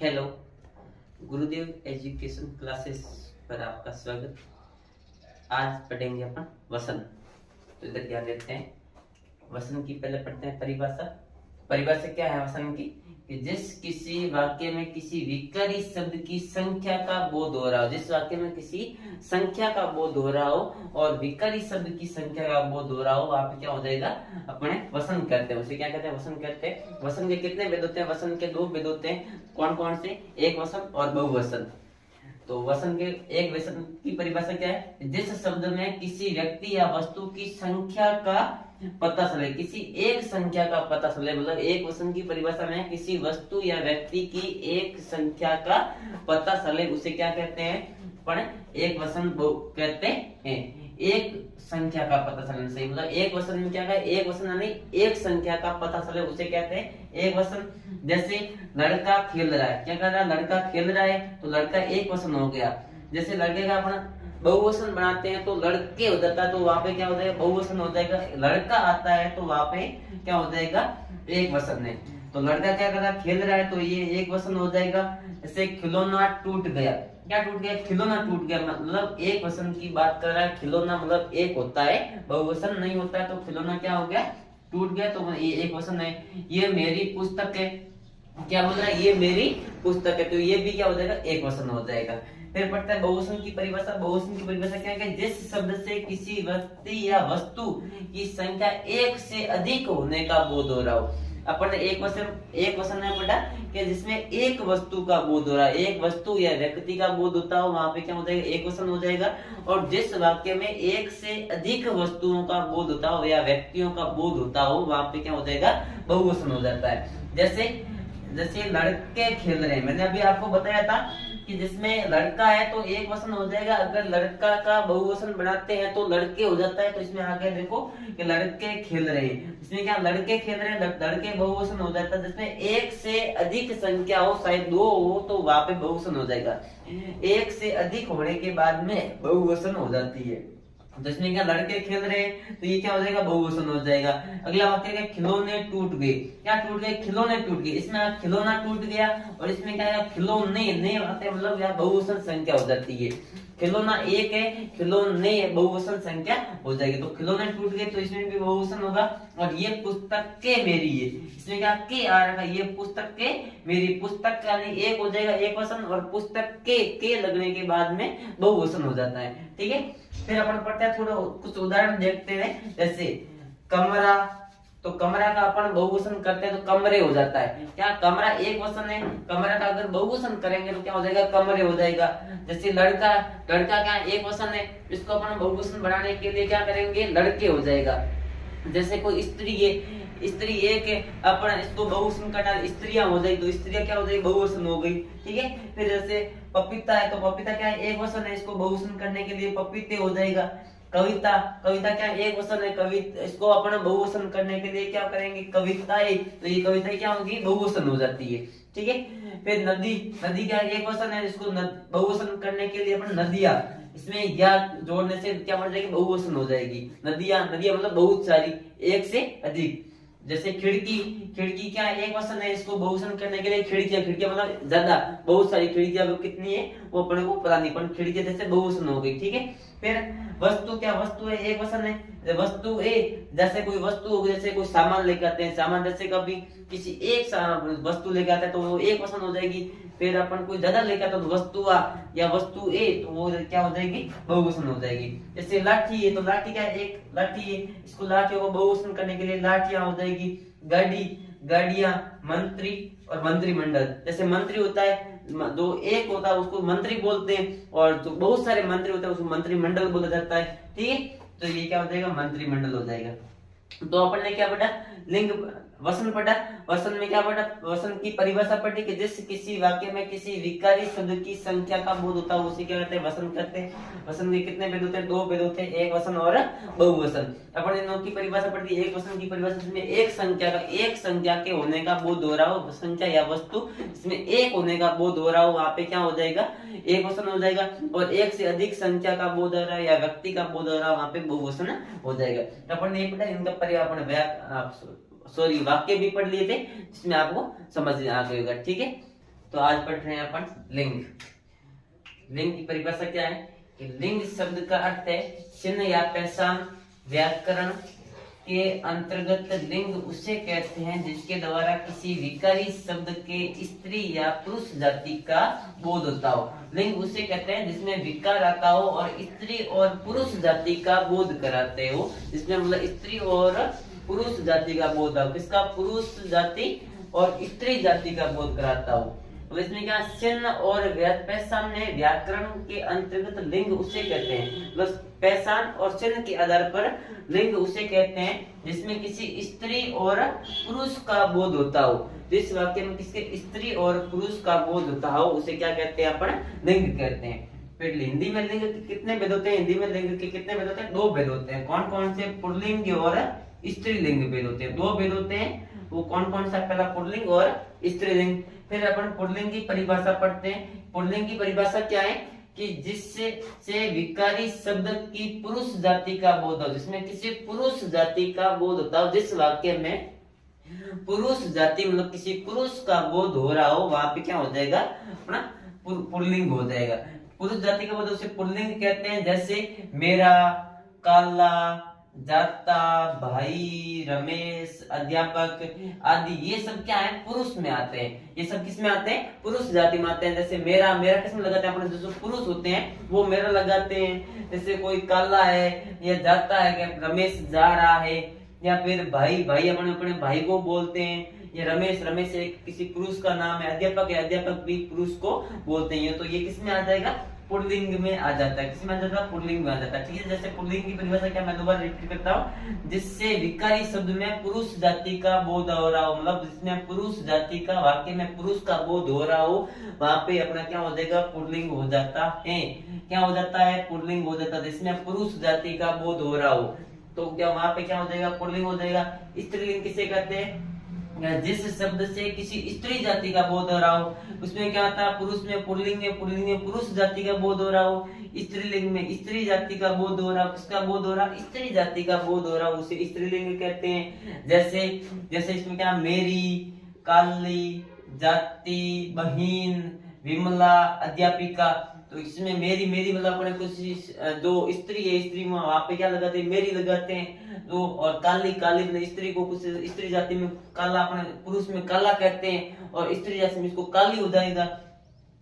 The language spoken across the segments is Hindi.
हेलो, गुरुदेव एजुकेशन क्लासेस पर आपका स्वागत। आज पढ़ेंगे अपन वसन। तो इधर ध्यान देते हैं। वसन की पहले पढ़ते हैं परिभाषा। परिभाषा क्या है वसन की? कि जिस किसी वाक्य में किसी विकारी शब्द की संख्या का बोध हो रहा हो, जिस वाक्य में किसी संख्या का बोध हो रहा हो और विकारी शब्द की संख्या का बोध हो रहा हो, वहां पे क्या हो जाएगा? अपने वसन करते हैं। उसे क्या कहते हैं? वसन कहते हैं। वसन के कितने भेद होते हैं? वसन के दो भेद होते हैं। कौन कौन से? एक वसन और बहुवसन। तो वसन के एक वसन की परिभाषा क्या है? जिस शब्द में किसी व्यक्ति या वस्तु की संख्या का पता चले, किसी एक संख्या का पता चले, मतलब एक वसन की परिभाषा में किसी वस्तु या व्यक्ति की एक संख्या का पता चले, उसे क्या कहते हैं? पर एक वसन कहते हैं। एक संख्या का पता चलना सही, मतलब एक वसन में क्या है? एक वसन यानी एक संख्या का पता चले, उसे कहते हैं एक वसन। जैसे लड़का खेल रहा है, क्या कर रहा है? लड़का खेल रहा है, तो लड़का एक वसन हो गया। जैसे लड़के का अपन बहुवचन बनाते हैं तो लड़के हो जाता है, तो वहां पे क्या हो जाएगा? बहुवचन हो जाएगा। लड़का आता है तो वहां पे क्या हो जाएगा? एक वसन है। तो लड़का क्या कर रहा है? खेल रहा है, तो ये एक वसन हो जाएगा। जैसे खिलौना टूट गया, क्या टूट गया? खिलौना टूट गया, मतलब एक वसन की बात कर रहा है। खिलौना मतलब एक होता है, बहुवचन नहीं होता है। तो खिलौना क्या हो गया? टूट गया, तो ये एक वसन है। ये मेरी पुस्तक है, क्या बोल रहा है? ये मेरी पुस्तक है, तो ये भी क्या हो जाएगा? एक वसन हो जाएगा। फिर पढ़ता है बहुवचन की परिभाषा। बहुवचन की परिभाषा क्या है? जिस शब्द से किसी व्यक्ति या वस्तु की संख्या एक से अधिक होने का बोध हो रहा हो। अपन ने एक वचन में पढ़ा कि जिसमें एक वस्तु का बोध हो रहा है, एक वस्तु या व्यक्ति का बोध होता हो, वहां पे क्या हो जाएगा? एक वचन हो जाएगा। और जिस वाक्य में एक से अधिक वस्तुओं का बोध होता हो या व्यक्तियों का बोध होता हो, वहां पे क्या हो जाएगा? बहुवचन हो जाता है। जैसे लड़के खेल रहे हैं, मैंने अभी आपको बताया था कि जिसमें लड़का है तो एक वचन हो जाएगा। अगर लड़का का बहुवचन बनाते हैं तो लड़के हो जाता है। तो इसमें आगे देखो कि लड़के खेल रहे हैं, इसमें क्या? लड़के खेल रहे हैं, लड़के बहुवचन हो जाता है। जिसमें एक से अधिक संख्या हो, शायद दो हो, तो वहां पे बहुवचन हो जाएगा। एक से अधिक होने के बाद में बहुवचन हो जाती है। तो इसमें क्या? लड़के खेल रहे हैं, तो ये क्या हो जाएगा? बहुवचन हो जाएगा। अगला वाक्य क्या? खिलौने टूट गए, क्या टूट गए? खिलौने टूट गए। इसमें खिलौना टूट गया, और इसमें क्या है? खिलौने ने आते, मतलब यहाँ बहुवचन संख्या हो जाती है। खिलौना एक है, खिलौने बहुवचन संख्या हो जाएगी। तो खिलौने टूट गए, तो इसमें भी बहुवचन होगा। और ये पुस्तक के मेरी है, इसमें क्या? के आ रहा है। ये पुस्तक के मेरी, पुस्तक यानी एक हो जाएगा, एक वचन। और पुस्तक के लगने के बाद में बहुवचन हो जाता है। ठीक है। फिर अपन पढ़ते हैं, थोड़ा कुछ उदाहरण देखते हैं। जैसे कमरा, तो कमरा का अपन बहुवचन करते हैं तो कमरे हो जाता है। क्या? कमरा एक वचन है, कमरा का अगर बहुवचन करेंगे तो क्या हो जाएगा? कमरे हो जाएगा। जैसे लड़का, लड़का क्या? एक वचन है, इसको अपन बहुवचन बनाने के लिए क्या करेंगे? लड़के हो जाएगा। जैसे कोई स्त्री है, स्त्री एक है, अपन इसको बहुवचन करना, स्त्रियां हो जाएगी, तो स्त्रियां क्या हो जाएगी? बहुवचन हो गई। ठीक है। फिर जैसे पपीता है, तो पपीता क्या है? एक वचन है, इसको बहुवचन करने के लिए पपीते हो जाएगा। कविता, कविता क्या? एक वचन है, कविता, इसको अपन बहुवचन करने के लिए क्या करेंगे? कविताएं, तो ये कविताएं क्या होगी? बहुवचन हो जाती है। ठीक है। फिर नदी, नदी क्या है? एक वचन है, इसको बहुवचन करने के लिए अपन नदियां, इसमें या जोड़ने से क्या बन जाएगी? बहुवचन हो जाएगी। नदियां, नदियां मतलब बहुत सारी, एक से अधिक। जैसे खिड़की, खिड़की क्या है? एक वचन है, इसको बहुवचन करने के लिए खिड़कियां, खिड़कियां मतलब ज्यादा, बहुत सारी खिड़कियां कितनी है वो अपने को पता नहीं, पर खिड़की जैसे बहुवचन हो गई। ठीक है। फिर वस्तु, क्या? वस्तु है, एक वचन है, वस्तु ए, जैसे कोई वस्तु हो गई, जैसे कोई सामान लेकर आते हैं, सामान जैसे कभी किसी एक वस्तु लेकर आते हैं तो वो एक वचन हो जाएगी। फिर अपन कोई ज्यादा लेकर तो वस्तु आ या वस्तु ए, तो वो क्या हो जाएगी? बहुवचन हो जाएगी। जैसे लाठी है, तो लाठी क्या है? एक लाठी है, इसको लाठियों को बहुवचन करने के लिए लाठियां हो जाएगी। गाड़ी, गाड़ियां, मंत्री और मंत्रिमंडल। जैसे मंत्री होता है, जो एक होता है उसको मंत्री बोलते हैं, और जो बहुत सारे मंत्री होते हैं उसको मंत्रिमंडल बोला जाता है। ठीक है। तो ये क्या हो जाएगा? मंत्रिमंडल हो जाएगा। तो अपन ने क्या पढ़ा? लिंग, वचन पढ़ा। वचन में क्या पढ़ा? वचन की परिभाषा पढ़ी कि जिस किसी वाक्य में किसी विकारी शब्द की संख्या का बोध होता है उसे क्या कहते हैं? वचन कहते हैं। वचन के कितने भेद होते हैं? दो भेद होते हैं, एक वचन और बहुवचन। अपन ने की परिभाषा पढ़ी, एक वचन की परिभाषा, जिसमें एक संख्या का, एक संख्या के होने का बोध हो रहा हो, संख्या या वस्तु इसमें एक होने का बोध हो रहा हो, वहां पे क्या हो जाएगा? एक वचन हो जाएगा। और एक से अधिक संख्या का बोध हो रहा है या व्यक्ति का बोध हो रहा है, वहां पे बहुवचन हो जाएगा। अपन ने पढ़ा, इनका परिवार, सॉरी वाक्य भी पढ़ लिए थे, जिसमें आपको समझ आ गएगा। ठीक है। तो आज पढ़ रहे हैं अपन लिंग। लिंग की परिभाषा क्या है कि लिंग शब्द का अर्थ है चिन्ह या पहचान। व्याकरण के अंतर्गत लिंग उसे कहते हैं जिसके द्वारा किसी विकारी शब्द के स्त्री या पुरुष जाति का बोध होता हो। लिंग उसे कहते हैं जिसमें विकार आता हो और स्त्री और पुरुष जाति का बोध कराते हो, जिसमें मतलब स्त्री और पुरुष जाति का बोध हो। किसका? पुरुष जाति और स्त्री जाति का बोध कराता हो। तो इसमें क्या चिन्ह और पहचान में व्याकरण के अंतर्गत लिंग उसे कहते हैं, बस पहचान और चिन्ह के आधार पर लिंग उसे कहते हैं जिसमें किसी स्त्री और पुरुष का बोध होता हो। जिस वाक्य में किसी स्त्री और पुरुष का बोध होता हो उसे क्या कहते हैं? अपन लिंग कहते हैं। फिर हिंदी में लिंग के कितने भेद होते हैं? हिंदी में लिंग के कितने भेद होते हैं? 2 भेद होते हैं। कौन कौन से? पुल्लिंग और स्त्रीलिंग भेद होते हैं। 2 भेद होते हैं। वो कौन कौन सा? पहला पुल्लिंग और स्त्रीलिंग। फिर अपन पुल्लिंग की परिभाषा पढ़ते हैं। पुल्लिंग की परिभाषा क्या है कि जिससे से विकारी शब्द की पुरुष जाति का बोध हो, जिसमें किसी पुरुष जाति का बोध होता हो। जिस वाक्य में पुरुष जाति मतलब किसी पुरुष का बोध हो रहा हो वहां पे क्या हो जाएगा? अपना पुल्लिंग हो जाएगा। पुरुष जाति का बोध उसे पुल्लिंग कहते हैं। जैसे मेरा, काला, जाता, भाई, रमेश, अध्यापक आदि ये सब क्या है? पुरुष में आते हैं। ये सब किस में आते हैं? पुरुष जाति में आते हैं। जैसे मेरा, मेरा किस में लगाते हैं? अपने जो पुरुष होते हैं वो मेरा लगाते हैं। जैसे कोई काला है या जाता है, रमेश जा रहा है, या फिर भाई, भाई अपने अपने भाई को बोलते हैं। ये रमेश, रमेश एक किसी पुरुष का नाम है। अध्यापक है, अध्यापक भी पुरुष को बोलते हैं। तो ये किस में आ जाएगा? पुल्लिंग में आ जाता है। किसमें आ जाता है? पुल्लिंग में आ जाता है। ठीक है, जैसे पुल्लिंग की परिभाषा क्या, मैं दोबारा रिपीट करता हूँ। जिससे विकारी शब्द में पुरुष जाति का बोध हो रहा हो, मतलब जिसमें पुरुष जाति का वाक्य में पुरुष का बोध हो रहा हो वहां पे अपना क्या हो जाएगा? पुल्लिंग हो जाता है। क्या हो जाता है? पुल्लिंग हो जाता है। जिसमें पुरुष जाति का बोध हो रहा हो तो क्या वहां पे क्या हो जाएगा? पुल्लिंग हो जाएगा। स्त्रीलिंग किसे कहते हैं? जिस शब्द से किसी स्त्री जाति का बोध हो रहा हो उसमें क्या आता है? पुरुष में पुल्लिंग में पुरुष जाति का बोध हो रहा हो, स्त्रीलिंग में स्त्री जाति का बोध हो रहा हो। किसका बोध हो रहा? स्त्री जाति का बोध हो रहा हो, उसे स्त्रीलिंग कहते हैं। जैसे जैसे इसमें क्या? मेरी, काली, जाति, बहिन, विमला, अध्यापिका। तो इसमें मेरी, मेरी मतलब अपने कुछ जो स्त्री है, स्त्री में वहां पे क्या लगाते हैं? मेरी लगाते हैं। तो और काली, काली मतलब स्त्री को कुछ स्त्री जाति में काला, अपने पुरुष में काला कहते हैं और स्त्री जाति में इसको काली हो जाएगा।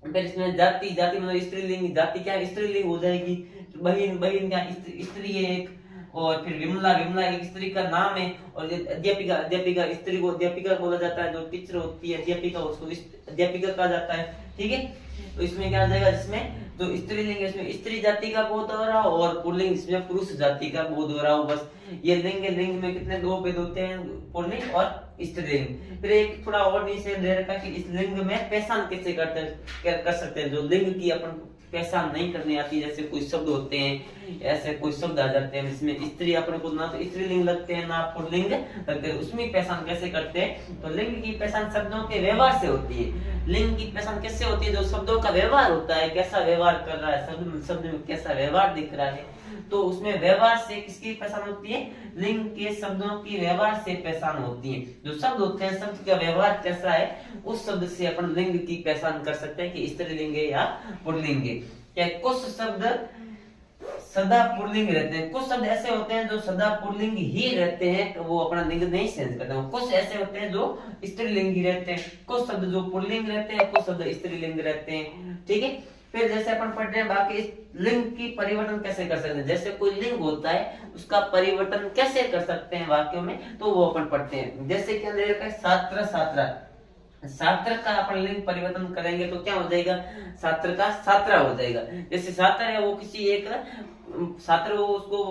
फिर इसमें जाति, जाति मतलब स्त्रीलिंग, जाति क्या है? स्त्रीलिंग हो जाएगी। बहिन, बहिन क्या? स्त्री है एक। और फिर विमला, विमला एक स्त्री का नाम है। और अध्यापिका, अध्यापिका स्त्री को अध्यापिका बोला जाता है। जो टीचर होती है अध्यापिका उसको अध्यापिका कहा जाता है। ठीक है, तो इसमें क्या आ जाएगा? जिसमें जो स्त्रीलिंग है इसमें स्त्री जाति का बोध हो रहा हो और पुल्लिंग इसमें पुरुष जाति का बोध हो रहा हो। बस ये लिंग है। लिंग में कितने? 2 भेद होते हैं, पुल्लिंग और स्त्रीलिंग। फिर एक थोड़ा और नीचे दे रखा कि इस लिंग में पहचान कैसे कर सकते हैं। जो लिंग की अपन पहचान नहीं करनी आती, जैसे कोई शब्द होते हैं, ऐसे कोई शब्द आ जाते हैं जिसमें स्त्री अपने को ना तो स्त्रीलिंग लगते हैं ना पुल्लिंग लगते हैं, उसमें पहचान कैसे करते हैं? तो लिंग की पहचान शब्दों के व्यवहार से होती है। लिंग की पहचान कैसे होती है? जो शब्दों का व्यवहार होता है, कैसा व्यवहार कर रहा है शब्द में कैसा व्यवहार दिख रहा है, तो उसमें व्यवहार से किसकी पहचान होती है? लिंग के शब्दों की व्यवहार से पहचान होती है। जो शब्द होते हैं शब्द का व्यवहार कैसा है उस शब्द से अपन लिंग की पहचान कर सकते हैं कि स्त्रीलिंग है या पुल्लिंग है। क्या कुछ शब्द सदा पुल्लिंग रहते हैं, कुछ शब्द ऐसे होते हैं जो सदा पुल्लिंग ही रहते हैं, वो अपना लिंग नहीं चेंज करते हैं। कुछ ऐसे होते हैं जो स्त्रीलिंग ही रहते हैं, कुछ शब्द जो पुल्लिंग रहते हैं, कुछ शब्द स्त्रीलिंग रहते हैं। ठीक है, फिर जैसे अपन पढ़ रहे हैं बाकी लिंग की परिवर्तन कैसे कर सकते हैं। जैसे कोई लिंग होता है उसका परिवर्तन कैसे कर सकते हैं वाक्यों में, तो वो अपन पढ़ते हैं। जैसे क्या ले रखा है? छात्र, छात्रा। छात्र का अपन लिंग परिवर्तन करेंगे तो क्या हो जाएगा? छात्र का छात्रा हो जाएगा। जैसे छात्र है वो किसी एक छात्र, वो उसको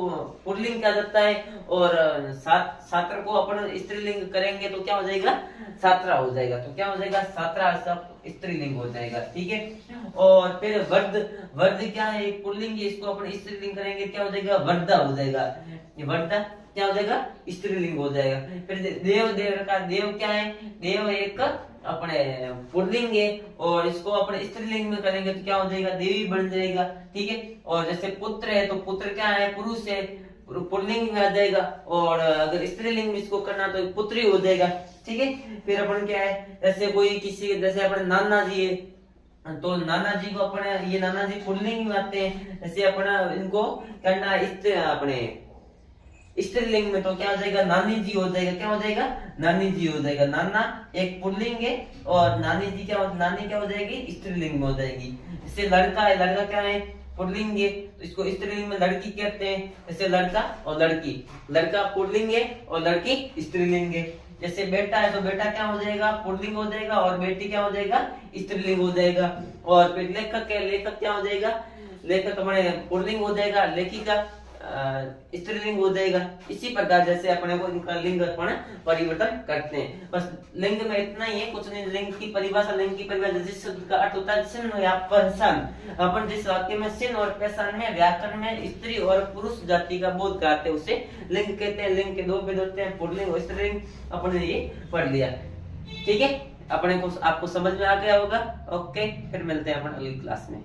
पुल्लिंग कहा जाता है और छात्र को अपन स्त्रीलिंग करेंगे तो क्या हो जाएगा? छात्रा हो जाएगा। तो क्या हो जाएगा? छात्रा सब स्त्रीलिंग हो जाएगा। ठीक है, और फिर वर्द, वर्द क्या है? एक पुल्लिंग है, इसको अपन स्त्रीलिंग करेंगे क्या हो जाएगा? वर्दा हो जाएगा। ये वर्दा क्या हो जाएगा? स्त्रीलिंग हो जाएगा। फिर देव, देव का देव क्या है? देव एक अपने पुल्लिंग है और इसको अपने स्त्रीलिंग में करेंगे तो क्या हो जाएगा? देवी बन जाएगा। ठीक है, और जैसे पुत्र है तो पुत्र क्या है? पुरुष है। पुल्लिंग में आ जाएगा, और अगर स्त्रीलिंग में इसको करना तो पुत्री हो जाएगा। ठीक है, फिर अपन क्या है, जैसे कोई किसी, जैसे अपने नाना जी है, तो नाना जी को अपने, ये नाना जी पुल्लिंग में आते हैं, जैसे अपना इनको करना अपने स्त्रीलिंग में तो क्या हो जाएगा, नानी जी हो जाएगा। क्या हो जाएगा, नानी जी हो जाएगा। नाना एक पुल्लिंग है और नानी जी नानी क्या हो जाएगी, स्त्रीलिंग में हो जाएगी। जैसे लड़का है, लड़का क्या है, पुल्लिंग है, तो इसको स्त्रीलिंग में लड़की कहते हैं। जैसे लड़का और लड़की, लड़का पुल्लिंग है और लड़की स्त्रीलिंग है। जैसे बेटा है तो बेटा क्या हो जाएगा, पुल्लिंग हो जाएगा, और बेटी क्या हो जाएगा, स्त्रीलिंग हो जाएगा। और फिर लेखक है, लेखक क्या हो जाएगा, लेखक हमारे पुल्लिंग हो जाएगा, लेखिका स्त्रीलिंग हो जाएगा। इसी प्रकार जैसे अपने को इनका लिंग अपन परिवर्तन करते हैं। बस लिंग में इतना ही है, कुछ नहीं। लिंग की परिभाषा, जिस शब्द का अर्थ होता है चिन्ह या पहचान। अपन जिस वाक्य में चिन्ह और पहचान में व्याकरण में स्त्री और पुरुष जाति का बोध कराते हैं उसे लिंग कहते हैं। लिंग के दो भेद होते हैं, पुल्लिंग और स्त्रीलिंग। अपन ने ये पढ़ लिया। ठीक है, अपने को आपको समझ में आ गया होगा। ओके, फिर मिलते हैं अपन अगली क्लास में।